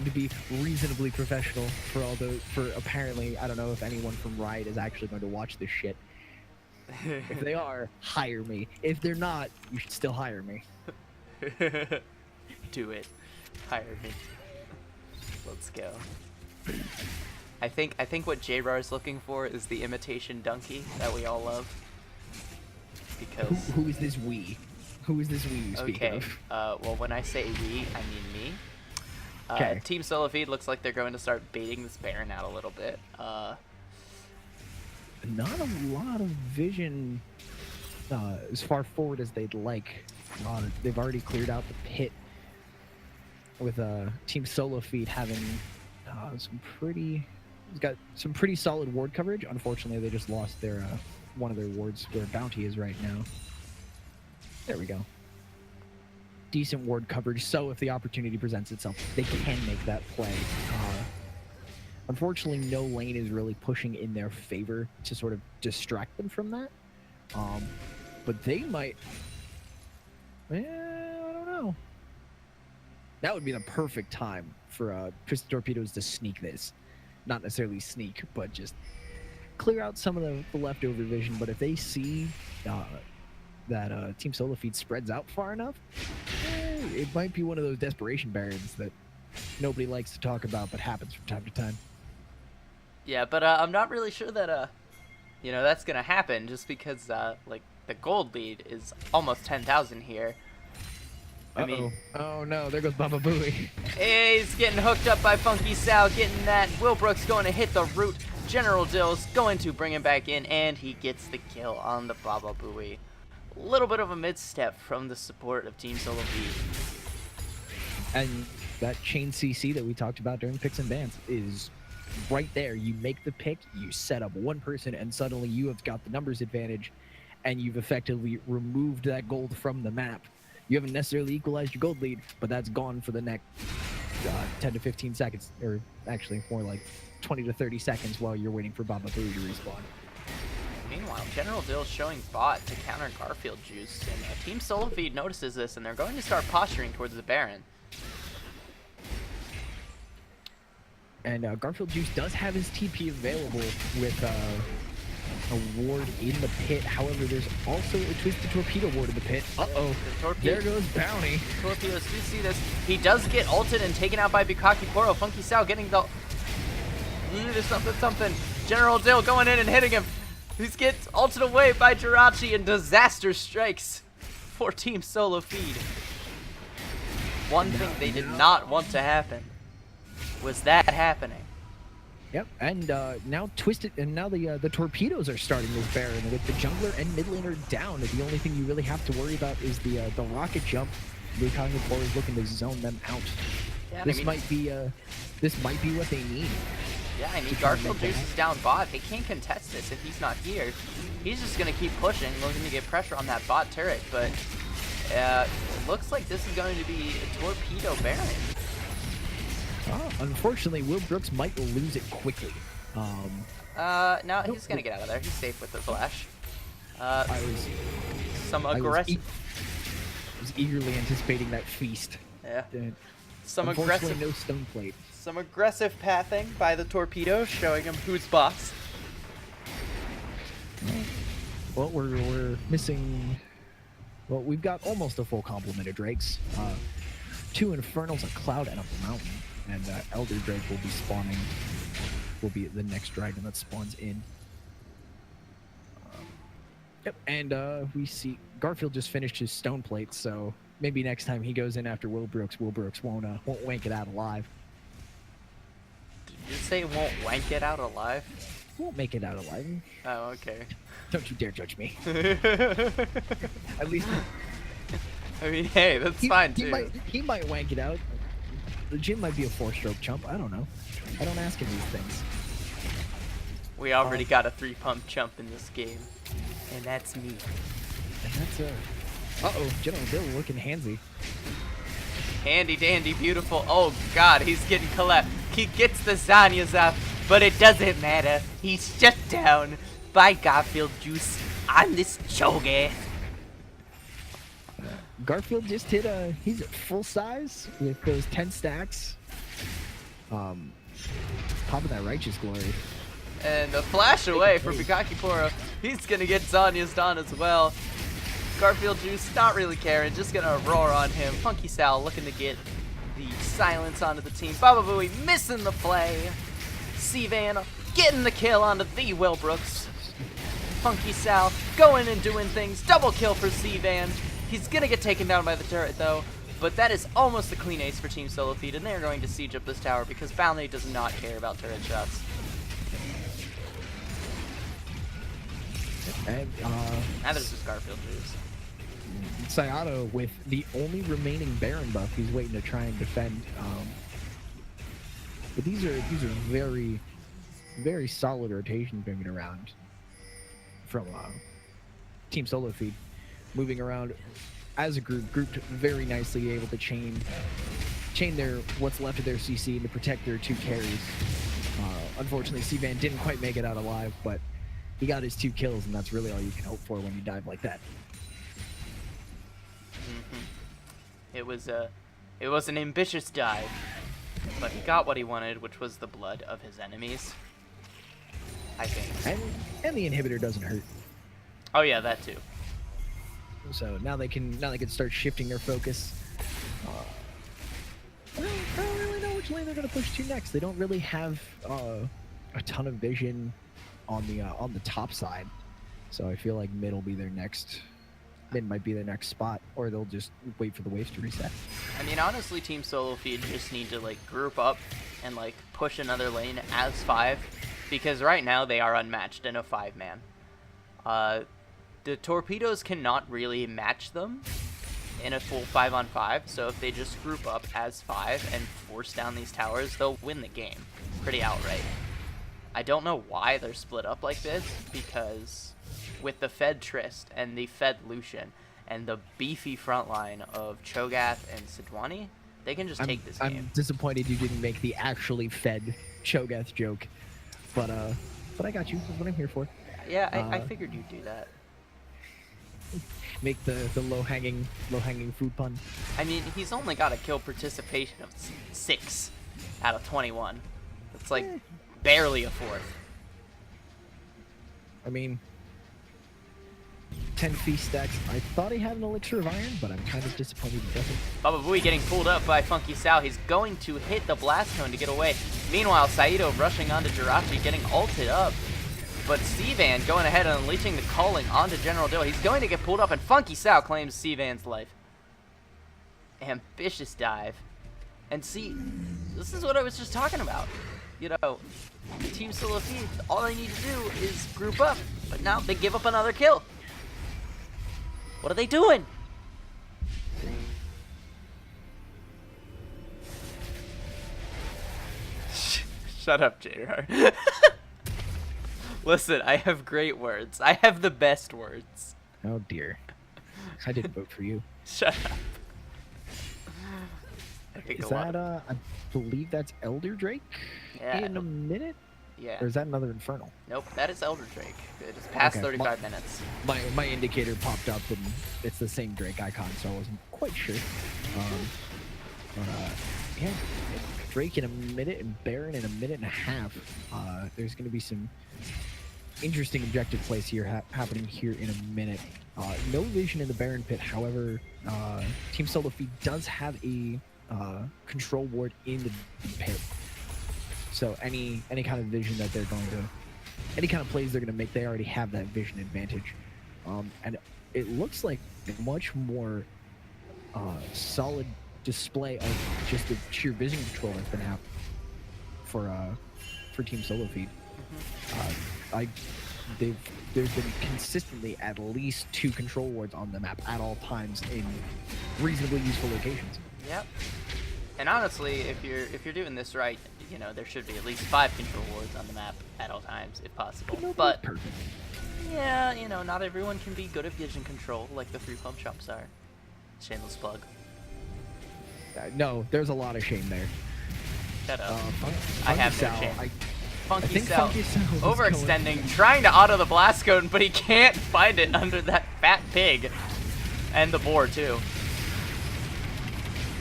to be reasonably professional for apparently, I don't know if anyone from Riot is actually going to watch this shit. If they are, hire me. If they're not, you should still hire me. Do it. Hire me. Let's go. I think what J-Rar is looking for is the imitation donkey that we all love. Because who is this we? Who is this we you speak of? Well, when I say we, I mean me. Okay. Team Solo Feed looks like they're going to start baiting this Baron out a little bit. Not a lot of vision as far forward as they'd like. They've already cleared out the pit with Team Solo Feed having got some pretty solid ward coverage. Unfortunately, they just lost their one of their wards where Bounty is right now. There we go. Decent ward coverage, so if the opportunity presents itself, they can make that play. Unfortunately, no lane is really pushing in their favor to sort of distract them from that. But they might... I don't know. That would be the perfect time for Twisted Torpedoes to sneak this. Not necessarily sneak, but just clear out some of the leftover vision. But if they see that Team Solo Feed spreads out far enough, it might be one of those desperation barons that nobody likes to talk about, but happens from time to time. Yeah, but I'm not really sure that that's gonna happen, just because like the gold lead is almost 10,000 here. I mean, oh no, there goes Baba Booey. Hey, he's getting hooked up by Funky Sal, getting that. Will Brooks going to hit the root. General Dill's going to bring him back in, and he gets the kill on the Baba Booey. A little bit of a misstep from the support of Team Solo Feed. And that chain CC that we talked about during picks and bans is right there. You make the pick, you set up one person, and suddenly you have got the numbers advantage, and you've effectively removed that gold from the map. You haven't necessarily equalized your gold lead, but that's gone for the next 10 to 15 seconds, or actually more like 20 to 30 seconds while you're waiting for Baba Booey to respawn. Meanwhile, General Dill's showing bot to counter Garfield Juice, and Team Solo Feed notices this, and they're going to start posturing towards the Baron. And Garfield Juice does have his TP available with a ward in the pit. However, there's also a Twisted Torpedo ward in the pit. Uh-oh. There goes Bounty. Torpedoes do see this. He does get ulted and taken out by Bukaki Poro. Funky Sal getting the... something. General Dill going in and hitting him. He gets ulted away by Jirachi, and disaster strikes for Team Solo Feed. One thing they did not want to happen was that happening. Yep, and now Twisted, and now the Torpedoes are starting this Baron with the jungler and mid laner down. The only thing you really have to worry about is the rocket jump. Bukaki Poro is looking to zone them out. Yeah, this might be what they need. Yeah, I mean, Garfield Juice is down bot. They can't contest this if he's not here. He's just going to keep pushing, looking to get pressure on that bot turret. But it looks like this is going to be a Torpedo Baron. Oh, unfortunately, Will Brooks might lose it quickly. No, he's going to get out of there. He's safe with the flash. Some aggressive... was eagerly anticipating that feast. Yeah. Uh, Some Unfortunately, aggressive no stone plate. Some aggressive pathing by the torpedo, showing him who's boss. Well, we're missing. Well, we've got almost a full complement of drakes. 2 infernals, a cloud, and a mountain. And Elder Drake will be spawning. Will be the next dragon that spawns in. Yep. And we see Garfield just finished his stone plate, so maybe next time he goes in after Wilbrooks won't wank it out alive. Did you say it won't wank it out alive? Won't make it out alive. Oh, okay. Don't you dare judge me. At least I mean, hey, that's fine too. He might wank it out. The Jim might be a 4-stroke chump. I don't know. I don't ask him these things. We already got a 3-pump chump in this game, and that's me. And that's uh-oh, General Bill looking handsy. Handy dandy beautiful. Oh god, he's getting collapsed. He gets the Zanyas up, but it doesn't matter. He's shut down by Garfield Juice on this Cho'Gath. Garfield just hit he's at full size with those 10 stacks. Popping that righteous glory. And a flash away from Bukakiporo. He's gonna get Zanya's done as well. Garfield Juice not really caring, just gonna roar on him. Funky Sal looking to get the silence onto the team. Baba Booey missing the play. C-Van getting the kill onto the Wilbrooks. Funky Sal going and doing things. Double kill for C-Van. He's gonna get taken down by the turret though. But that is almost a clean ace for Team Solo Feed, and they're going to siege up this tower because Bounty does not care about turret shots. And Now there's just Garfield Juice. Sayato with the only remaining Baron buff he's waiting to try and defend. But these are very, very solid rotations moving around from Team Solo Feed, moving around as a group, grouped very nicely, able to chain their what's left of their CC to protect their 2 carries. Unfortunately, C-Van didn't quite make it out alive, but he got his 2 kills, and that's really all you can hope for when you dive like that. It was an ambitious dive, but he got what he wanted, which was the blood of his enemies. I think. And the inhibitor doesn't hurt. Oh yeah, that too. So now they can start shifting their focus. I don't really know which lane they're gonna push to next. They don't really have a ton of vision on the top side, so I feel like mid will be their next. Mid might be their next spot, or they'll just wait for the waves to reset. I mean, honestly, Team Solo Feed just need to like group up and like push another lane as 5, because right now they are unmatched in a 5-man. The torpedoes cannot really match them in a full 5-on-5, so if they just group up as 5 and force down these towers, they'll win the game pretty outright. I don't know why they're split up like this, because with the Fed Trist and the Fed Lucian and the beefy front line of Cho'Gath and Sidwani, they can just take this game. I'm disappointed you didn't make the actually Fed Cho'Gath joke, but I got you. That's what I'm here for. Yeah, I figured you'd do that. Make the low-hanging food pun. I mean, he's only got a kill participation of 6 out of 21. It's like barely a 4th. I mean, 10 feast stacks. I thought he had an elixir of iron, but I'm kind of disappointed he doesn't. Baba Booey getting pulled up by Funky Sal. He's going to hit the blast cone to get away. Meanwhile, Saito rushing onto Jirachi, getting ulted up. But C-Van going ahead and unleashing the calling onto General Dill. He's going to get pulled up, and Funky Sal claims C-Van's life. Ambitious dive. And see, this is what I was just talking about. You know, Team Solo Feed, all they need to do is group up. But now they give up another kill. What are they doing? Shut up, JR. Listen, I have great words. I have the best words. Oh dear. I didn't vote for you. Shut up. Is that I believe that's Elder Drake Yeah. in a minute? Yeah. Or is that another Infernal? Nope, that is Elder Drake. It is past Okay, 35 minutes. My indicator popped up, and it's the same Drake icon, so I wasn't quite sure. But yeah, Drake in a minute and Baron in a minute and a half. There's going to be some interesting objective plays here happening here in a minute. No vision in the Baron pit. However, Team Solo Feed does have a control ward in the pit. So any kind of vision that they're going to, any kind of plays they're going to make, they already have that vision advantage. And it looks like a much more solid display of just the sheer vision control that's been happening for Team Solo Feed. There's been consistently at least 2 control wards on the map at all times in reasonably useful locations. Yep. And honestly, if you're doing this right, you know, there should be at least 5 control wards on the map at all times, if possible. But perfect. Yeah, you know, not everyone can be good at vision control like the 3 pump shops are. Shameless plug. No, there's a lot of shame there. Shut up. I have no shame. Funky Cell Funky Cell overextending, trying to auto the blast cone, but he can't find it under that fat pig. And the boar, too.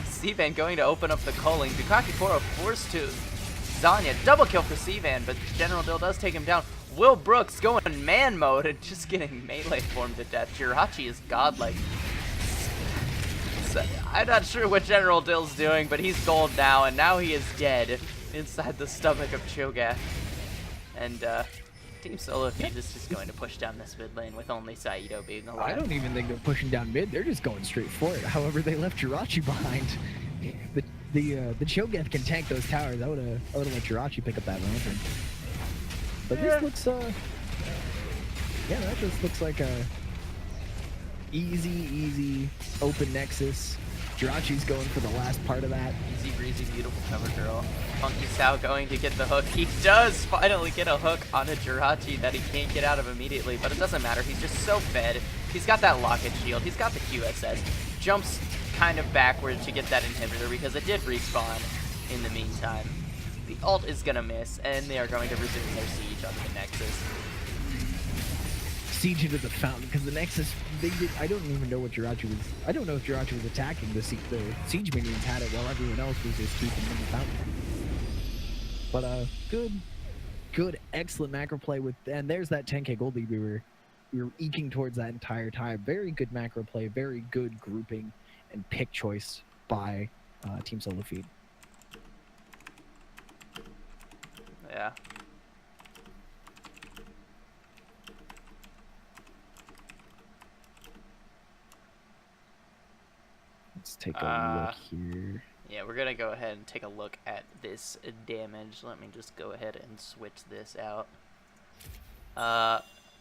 C-Van going to open up the culling. Bukaki Poro forced to Zanya. Double kill for C-Van, but General Dill does take him down. Will Brooks going man mode and just getting melee formed to death. Jirachi is godlike. So, I'm not sure what General Dill's doing, but he's gold now, and now he is dead inside the stomach of Cho'Gath. And Team Solo Feed is just going to push down this mid lane with only Saito being alive. I don't even think they're pushing down mid. They're just going straight for it. However, they left Jirachi behind. The Cho'Gath can tank those towers. I would have let Jirachi pick up that lantern. But this looks yeah, that just looks like a easy open nexus. Jirachi's going for the last part of that. Easy breezy, beautiful cover girl. Funky Sao going to get the hook. He does finally get a hook on a Jirachi that he can't get out of immediately, but it doesn't matter. He's just so fed. He's got that locket shield. He's got the QSS. Jumps kind of backward to get that inhibitor because it did respawn in the meantime. The ult is going to miss, and they are going to resume their siege on the Nexus. Siege into the fountain, because the Nexus, I don't even know what Jirachi was. I don't know if Jirachi was attacking the siege minions had it while everyone else was just keeping in the fountain. But good, excellent macro play and there's that 10k gold lead we were eking towards that entire time. Very good macro play, very good grouping and pick choice by Team Solo Feed. Yeah. Let's take a look here. Yeah, we're going to go ahead and take a look at this damage. Let me just go ahead and switch this out.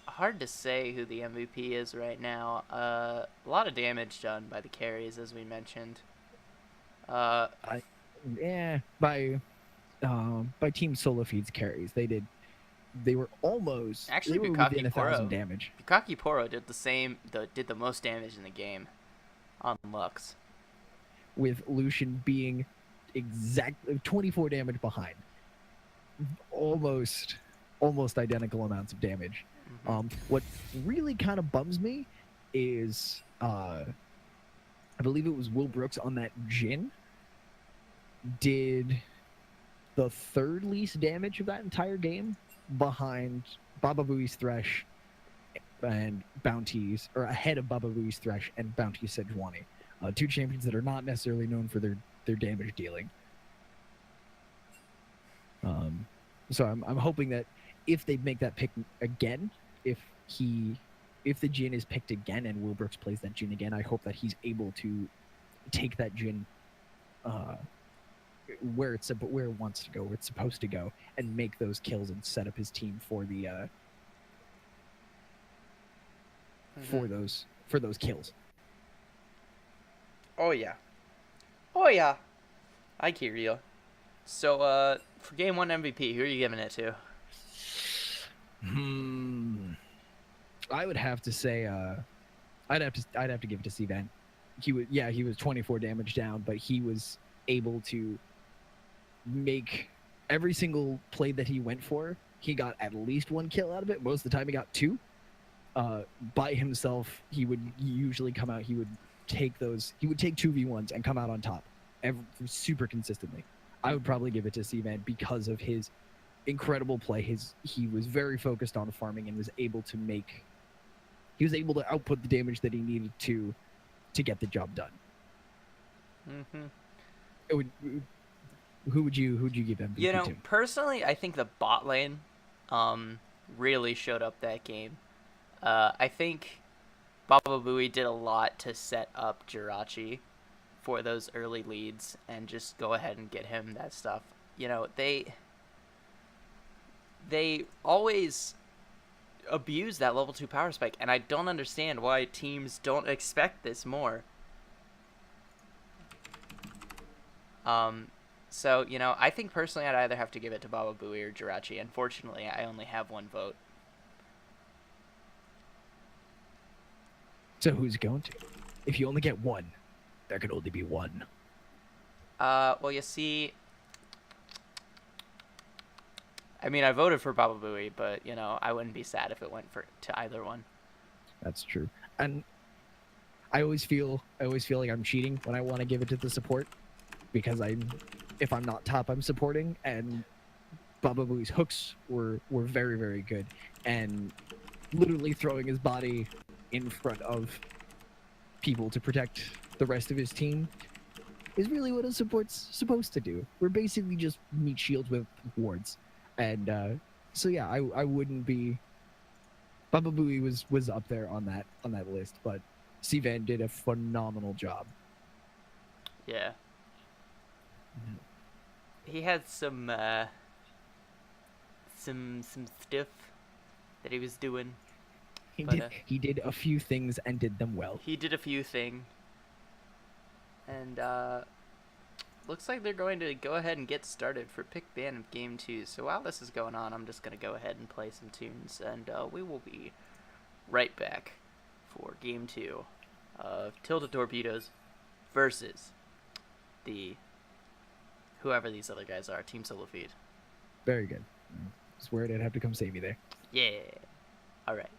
Hard to say who the MVP is right now. A lot of damage done by the carries, as we mentioned. By Team Solo Feed's carries, they were almost actually within 1,000 damage. Bukaki Poro did did the most damage in the game on Lux, with Lucian being exactly 24 damage behind. Almost identical amounts of damage. Mm-hmm. What really kind of bums me is I believe it was Will Brooks on that Jhin did the 3rd least damage of that entire game behind Baba Booey's Thresh and Bounties, or ahead of Baba Booey's Thresh and Bounty Sejuani. 2 champions that are not necessarily known for their damage dealing. So I'm hoping that if they make that pick again, if the Jhin is picked again and Will Brooks plays that Jhin again, I hope that he's able to take that Jhin where it wants to go, where it's supposed to go, and make those kills and set up his team for the for those kills. Oh yeah, I hear you. So for game 1 MVP, who are you giving it to? I would have to say I'd have to give it to C-Van. He was 24 damage down, but he was able to make every single play that he went for he got at least 1 kill out of it. Most of the time, he got 2. By himself, he would usually come out. He would take 2v1s and come out on top, super consistently. I would probably give it to Cvan because of his incredible play. He was very focused on farming and was able to output the damage that he needed to get the job done. Who would you give MVP You know, to? personally, I think the bot lane really showed up that game. I think Baba Booey did a lot to set up Jirachi for those early leads and just go ahead and get him that stuff. You know, they always abuse that level 2 power spike, and I don't understand why teams don't expect this more. So, you know, I think personally I'd either have to give it to Baba Booey or Jirachi. Unfortunately, I only have 1 vote. So who's it going to? If you only get 1, there can only be 1. Well, you see, I mean, I voted for Baba Booey, but, you know, I wouldn't be sad if it went to either one. That's true. And I always feel like I'm cheating when I want to give it to the support, because if I'm not top, I'm supporting, and Baba Booey's hooks were very, very good, and literally throwing his body in front of people to protect the rest of his team is really what a support's supposed to do. We're basically just meat shields with wards. And so yeah, I wouldn't be. Baba Booey was up there on that list, but Cvan did a phenomenal job. Yeah. He had some stuff that he was doing. He did a few things and did them well. He did a few things. And looks like they're going to go ahead and get started for pick ban of game 2. So while this is going on, I'm just going to go ahead and play some tunes, and we will be right back for game 2 of Tilted Torpedoes versus whoever these other guys are, Team Solo Feed. Very good. I swear I'd have to come save me there. Yeah. All right.